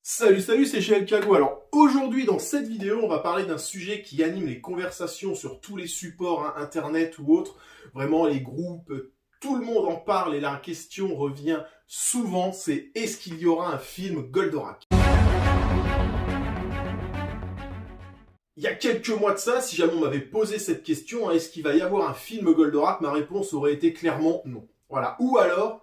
Salut, c'est GL Kago. Alors aujourd'hui dans cette vidéo, on va parler d'un sujet qui anime les conversations sur tous les supports, hein, internet ou autres. Vraiment les groupes, tout le monde en parle et la question revient souvent, c'est est-ce qu'il y aura un film Goldorak? Il y a quelques mois de ça, si jamais on m'avait posé cette question, hein, est-ce qu'il va y avoir un film Goldorak? Ma réponse aurait été clairement non. Voilà. Ou alors,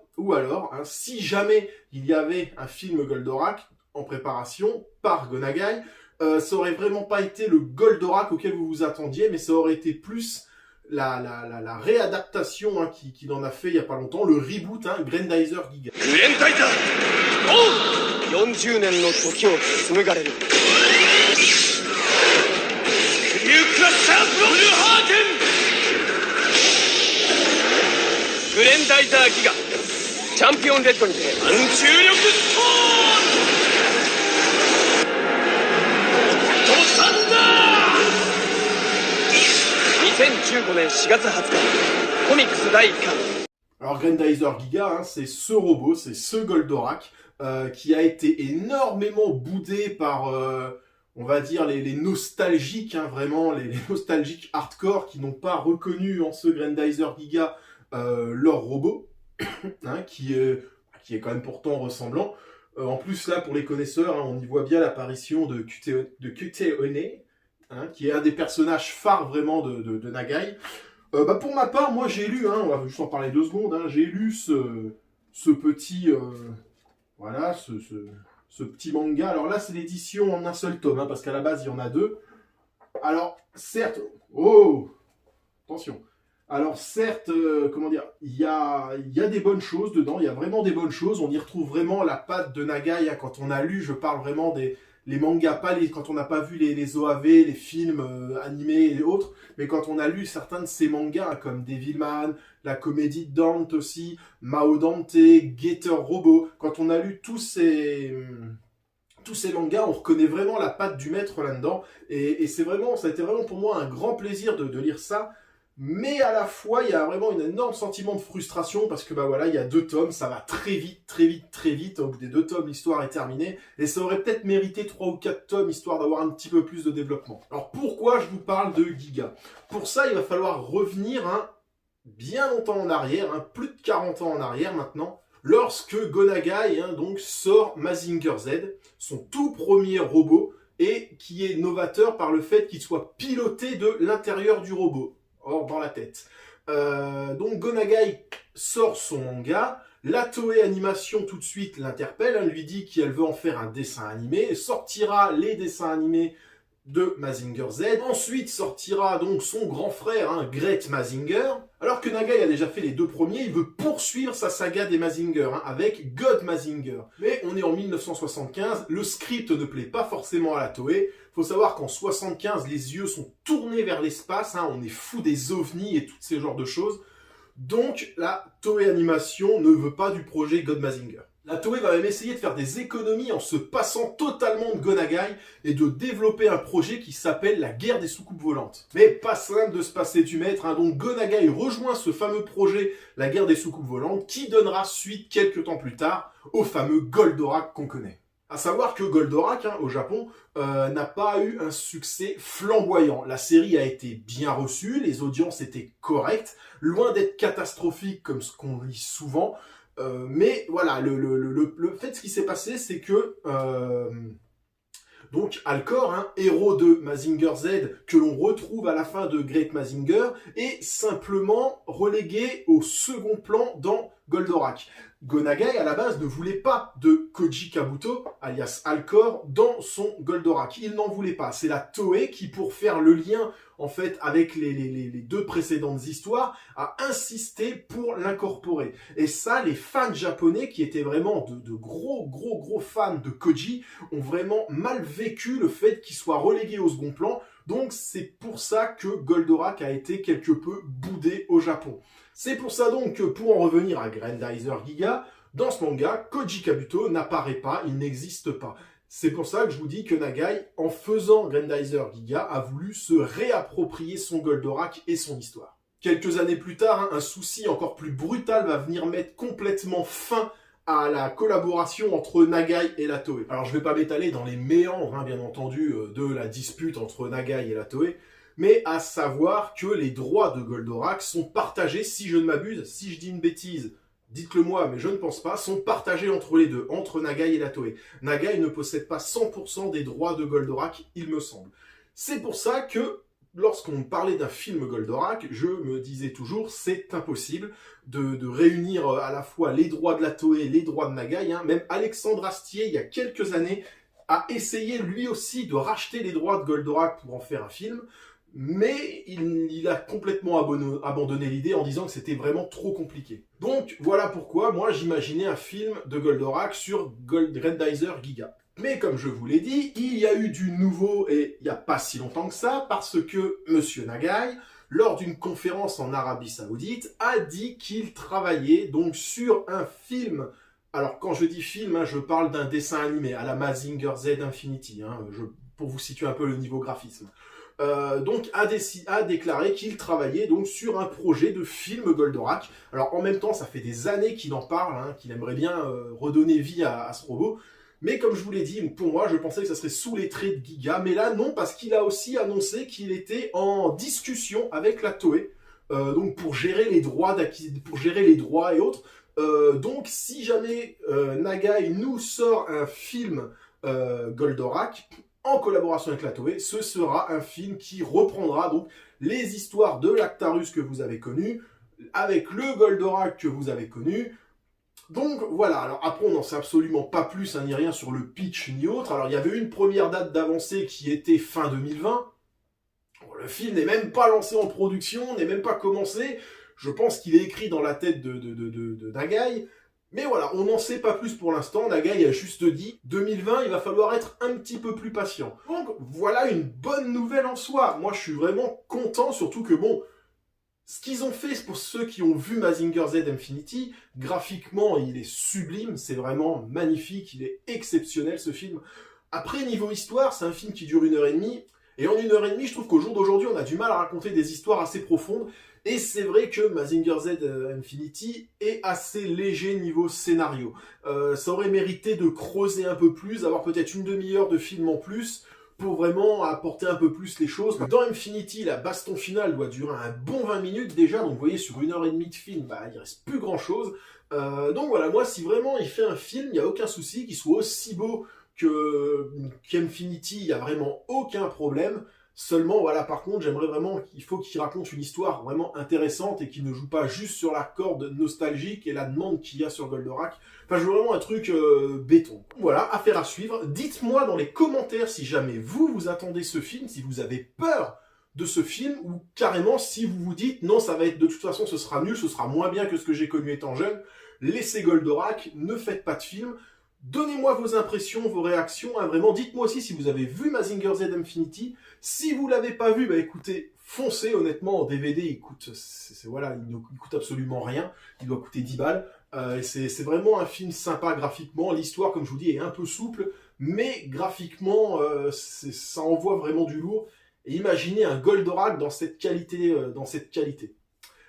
hein, si jamais il y avait un film Goldorak en préparation par Go Nagai, ça aurait vraiment pas été le Goldorak auquel vous vous attendiez, mais ça aurait été plus la réadaptation hein, qu'il en a fait il y a pas longtemps, le reboot, hein, Grendizer Giga. 40年の時を紡がれるクリュークラッシャーブロブルハーテングレンダイザーギガチャンピオンレッドにて暗中力ストーンドサンダー2015年4月20日コミックス第1巻 Alors Grendizer Giga, hein, c'est ce robot, c'est ce Goldorak qui a été énormément boudé par, on va dire, les nostalgiques, hein, vraiment, les nostalgiques hardcore qui n'ont pas reconnu en ce Grendizer Giga leur robot, hein, qui est quand même pourtant ressemblant. En plus, là, pour les connaisseurs, hein, on y voit bien l'apparition de QT One, hein, qui est un des personnages phares vraiment de Nagai. Pour ma part, moi j'ai lu, hein, on va juste en parler 2 secondes, hein, j'ai lu ce petit, voilà, ce petit manga. Alors là, c'est l'édition en un seul tome, hein, parce qu'à la base, il y en a 2. Alors, certes, oh, attention. Alors certes, comment dire, il y a des bonnes choses dedans, il y a vraiment des bonnes choses. On y retrouve vraiment la patte de Nagai, hein, quand on a lu, je parle vraiment les mangas, pas quand on n'a pas vu les OAV, les films animés et autres, mais quand on a lu certains de ces mangas, hein, comme Devilman, la comédie de Dante aussi, Mao Dante, Gator Robot, quand on a lu tous ces mangas, on reconnaît vraiment la patte du maître là-dedans, et c'est vraiment, ça a été vraiment pour moi un grand plaisir de lire ça. Mais à la fois, il y a vraiment un énorme sentiment de frustration parce que bah voilà, il y a 2 tomes, ça va très vite. Au bout des 2 tomes, l'histoire est terminée et ça aurait peut-être mérité 3 ou 4 tomes histoire d'avoir un petit peu plus de développement. Alors pourquoi je vous parle de Giga? Pour ça, il va falloir revenir hein, bien longtemps en arrière, hein, plus de 40 ans en arrière maintenant, lorsque Go Nagai hein, donc sort Mazinger Z, son tout premier robot et qui est novateur par le fait qu'il soit piloté de l'intérieur du robot. Or dans la tête. Donc Go Nagai sort son manga, la Toei Animation tout de suite l'interpelle, elle lui dit qu'elle veut en faire un dessin animé, et sortira les dessins animés de Mazinger Z. Ensuite sortira donc son grand frère, hein, Great Mazinger. Alors que Nagai a déjà fait les 2 premiers, il veut poursuivre sa saga des Mazinger, hein, avec God Mazinger. Mais on est en 1975, le script ne plaît pas forcément à la Toei. Faut savoir qu'en 75, les yeux sont tournés vers l'espace, hein, on est fou des ovnis et tous ces genres de choses. Donc la Toei Animation ne veut pas du projet God Mazinger. La Toei va même essayer de faire des économies en se passant totalement de Go Nagai et de développer un projet qui s'appelle la guerre des soucoupes volantes. Mais pas simple de se passer du maître, hein, donc Go Nagai rejoint ce fameux projet, la guerre des soucoupes volantes, qui donnera suite quelques temps plus tard au fameux Goldorak qu'on connaît. À savoir que Goldorak, hein, au Japon, n'a pas eu un succès flamboyant. La série a été bien reçue, les audiences étaient correctes, loin d'être catastrophiques comme ce qu'on lit souvent. Mais voilà, le fait, ce qui s'est passé, c'est que donc Alcor, hein, héros de Mazinger Z, que l'on retrouve à la fin de Great Mazinger, est simplement relégué au second plan dans Goldorak. Go Nagai, à la base, ne voulait pas de Koji Kabuto, alias Alcor, dans son Goldorak. Il n'en voulait pas. C'est la Toei qui, pour faire le lien, en fait, avec les 2 précédentes histoires, a insisté pour l'incorporer. Et ça, les fans japonais, qui étaient vraiment de gros fans de Koji, ont vraiment mal vécu le fait qu'il soit relégué au second plan. Donc, c'est pour ça que Goldorak a été quelque peu boudé au Japon. C'est pour ça donc que, pour en revenir à Grendizer Giga, dans ce manga, Koji Kabuto n'apparaît pas, il n'existe pas. C'est pour ça que je vous dis que Nagai, en faisant Grendizer Giga, a voulu se réapproprier son Goldorak et son histoire. Quelques années plus tard, hein, un souci encore plus brutal va venir mettre complètement fin à la collaboration entre Nagai et la Toei. Alors je vais pas m'étaler dans les méandres, bien entendu, de la dispute entre Nagai et la Toei, mais à savoir que les droits de Goldorak sont partagés, si je ne m'abuse, si je dis une bêtise, dites-le moi, mais je ne pense pas, sont partagés entre les deux, entre Nagai et la Toei. Nagai ne possède pas 100% des droits de Goldorak, il me semble. C'est pour ça que, lorsqu'on parlait d'un film Goldorak, je me disais toujours, c'est impossible de réunir à la fois les droits de la Toei et les droits de Nagai. Même Alexandre Astier, il y a quelques années, a essayé lui aussi de racheter les droits de Goldorak pour en faire un film, mais il a complètement abandonné l'idée en disant que c'était vraiment trop compliqué. Donc voilà pourquoi moi j'imaginais un film de Goldorak sur Grendizer Giga. Mais comme je vous l'ai dit, il y a eu du nouveau et il n'y a pas si longtemps que ça, parce que Monsieur Nagai, lors d'une conférence en Arabie Saoudite, a dit qu'il travaillait donc sur un film. Alors quand je dis film, je parle d'un dessin animé à la Mazinger Z Infinity, pour vous situer un peu le niveau graphisme. Donc a déclaré qu'il travaillait donc sur un projet de film Goldorak. Alors en même temps, ça fait des années qu'il en parle, qu'il aimerait bien redonner vie à ce robot. Mais comme je vous l'ai dit, pour moi, je pensais que ça serait sous les traits de Giga. Mais là, non, parce qu'il a aussi annoncé qu'il était en discussion avec la Toei, donc pour gérer les droits et autres. Donc si jamais Nagai nous sort un film Goldorak, en collaboration avec la Toei, ce sera un film qui reprendra donc les histoires de l'Actarus que vous avez connu, avec le Goldorak que vous avez connu. Donc voilà, alors après on n'en sait absolument pas plus, ni rien sur le pitch ni autre. Alors il y avait une première date d'avancée qui était fin 2020. Bon, le film n'est même pas lancé en production, n'est même pas commencé. Je pense qu'il est écrit dans la tête de Nagai. Mais voilà, on n'en sait pas plus pour l'instant. Nagai a juste dit 2020, il va falloir être un petit peu plus patient. Donc voilà une bonne nouvelle en soi. Moi je suis vraiment content, surtout que bon, ce qu'ils ont fait pour ceux qui ont vu Mazinger Z Infinity, graphiquement il est sublime, c'est vraiment magnifique, il est exceptionnel ce film. Après niveau histoire, c'est un film qui dure 1h30. Et en 1h30, je trouve qu'au jour d'aujourd'hui, on a du mal à raconter des histoires assez profondes. Et c'est vrai que Mazinger Z Infinity est assez léger niveau scénario. Ça aurait mérité de creuser un peu plus, avoir peut-être une demi-heure de film en plus, pour vraiment apporter un peu plus les choses. Dans Infinity, la baston finale doit durer un bon 20 minutes déjà, donc vous voyez, sur 1h30 de film, il reste plus grand-chose. Donc voilà, moi, si vraiment il fait un film, il n'y a aucun souci, qu'il soit aussi beau qu'Infinity, il n'y a vraiment aucun problème. Seulement, voilà, par contre, j'aimerais vraiment qu'il faut qu'il raconte une histoire vraiment intéressante et qu'il ne joue pas juste sur la corde nostalgique et la demande qu'il y a sur Goldorak. Enfin, je veux vraiment un truc béton. Voilà, affaire à suivre. Dites-moi dans les commentaires si jamais vous attendez ce film, si vous avez peur de ce film, ou carrément si vous vous dites non, ça va être de toute façon, ce sera nul, ce sera moins bien que ce que j'ai connu étant jeune. Laissez Goldorak, ne faites pas de film. Donnez-moi vos impressions, vos réactions, vraiment. Dites-moi aussi si vous avez vu Mazinger Z Infinity. Si vous l'avez pas vu, écoutez, foncez, honnêtement, en DVD, il coûte, voilà, il coûte absolument rien. Il doit coûter 10 balles. C'est vraiment un film sympa graphiquement. L'histoire, comme je vous dis, est un peu souple, mais graphiquement, ça envoie vraiment du lourd. Et imaginez un Goldorak dans cette qualité,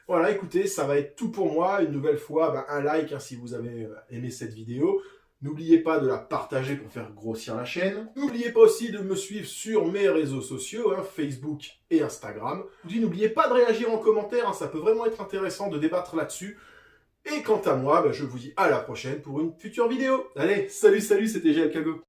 Voilà, écoutez, ça va être tout pour moi. Une nouvelle fois, un like si vous avez aimé cette vidéo. N'oubliez pas de la partager pour faire grossir la chaîne. N'oubliez pas aussi de me suivre sur mes réseaux sociaux, Facebook et Instagram. N'oubliez pas de réagir en commentaire, ça peut vraiment être intéressant de débattre là-dessus. Et quant à moi, je vous dis à la prochaine pour une future vidéo. Allez, salut, c'était GLKGO.